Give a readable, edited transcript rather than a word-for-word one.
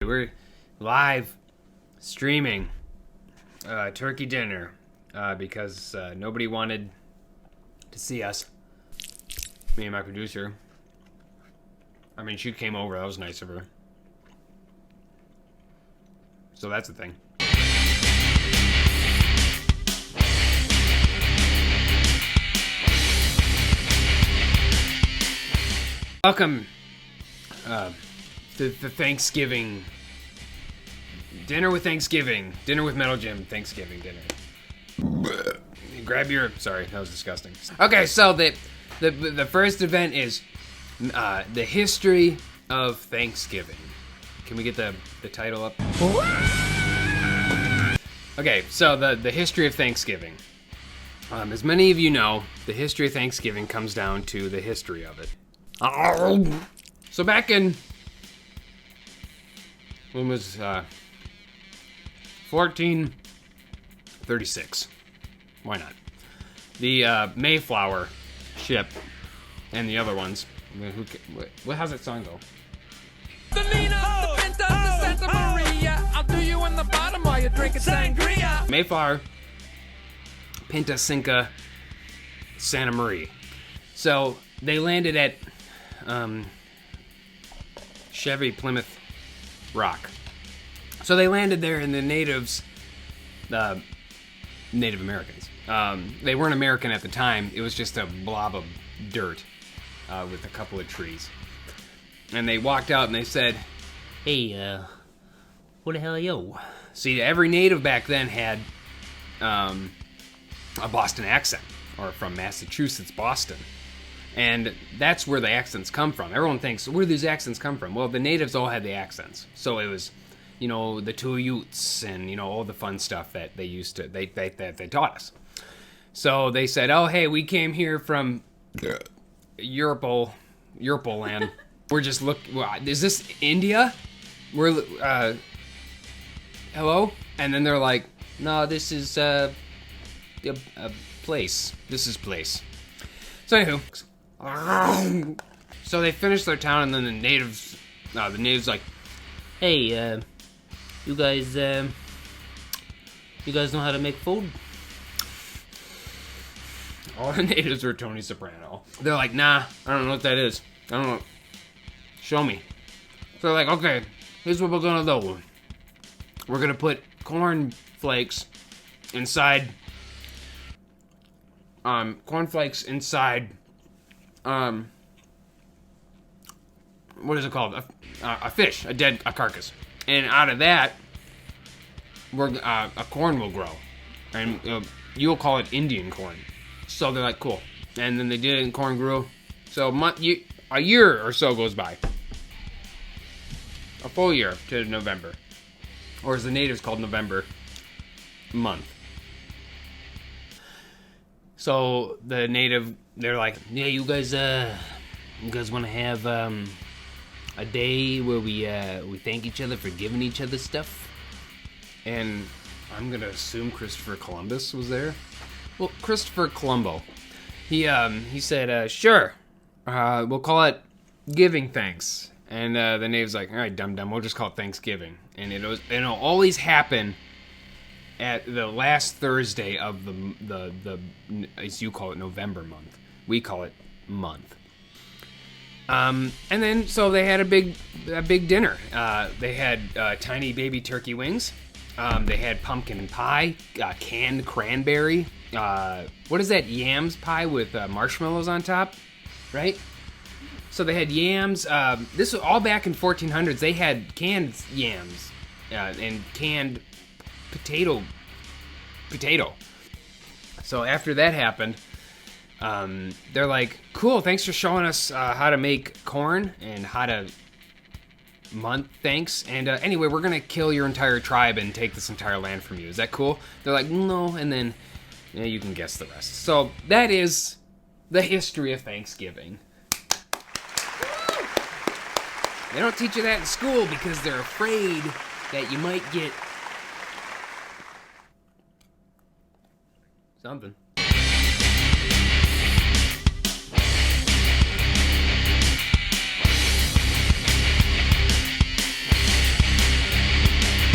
We're live streaming turkey dinner because nobody wanted to see us. Me and my producer. I mean, she came over. That was nice of her. So that's the thing. Welcome to the Thanksgiving dinner with Thanksgiving. Dinner with Metal Jim. Thanksgiving dinner. Grab your... Sorry, that was disgusting. Okay, so the first event is the history of Thanksgiving. Can we get the title up? Okay, so the history of Thanksgiving. As many of you know, the history of Thanksgiving comes down to the history of it. So back in... When was... 1436. Why not? The Mayflower ship and the other ones. How's that song go? The Nina, the Pinta, the Santa Maria. I'll do you in the bottom while you're drinking sangria. Mayflower, Pinta, Cinca, Santa Maria. So they landed at Chevy Plymouth Rock. So they landed there, and the natives, Native Americans, they weren't American at the time. It was just a blob of dirt with a couple of trees. And they walked out and they said, "Hey, what the hell are you?" See, every native back then had a Boston accent, or from Massachusetts, Boston. And that's where the accents come from. Everyone thinks, where do these accents come from? Well, the natives all had the accents. So it was, you know, the two Utes and, you know, all the fun stuff that they used to, they taught us. So they said, oh, hey, we came here from Europe land. We're just is this India? We're, hello? And then they're like, no, this is a place. This is place. So anywho, so they finished their town, and then the natives like, hey, you guys know how to make food? All the natives were Tony Soprano. They're like, nah, I don't know what that is. I don't know. Show me. So they're like, okay, here's what we're gonna do. We're gonna put corn flakes inside, what is it called? A fish, a carcass. And out of that, a corn will grow. And you'll call it Indian corn. So they're like, cool. And then they did it, and corn grew. So a year or so goes by. A full year to November. Or as the natives called November, month. So the native, they're like, yeah, you guys want to have a day where we thank each other for giving each other stuff? And I'm gonna assume Christopher Columbus was there. Well, Christopher Colombo, he said, sure, we'll call it Giving Thanks. And the native's like, all right, dum we'll just call it Thanksgiving. And it'll always happen at the last Thursday of the as you call it, November month. We call it month. And then so they had a big dinner. They had tiny baby turkey wings. They had pumpkin pie, canned cranberry. What is that? Yams pie with marshmallows on top, right? So they had yams. This was all back in 1400s. They had canned yams and canned potato. So after that happened, they're like, cool, thanks for showing us how to make corn and how to thanks. And anyway, we're going to kill your entire tribe and take this entire land from you. Is that cool? They're like, no. And then you can guess the rest. So that is the history of Thanksgiving. They don't teach you that in school because they're afraid that you might get something.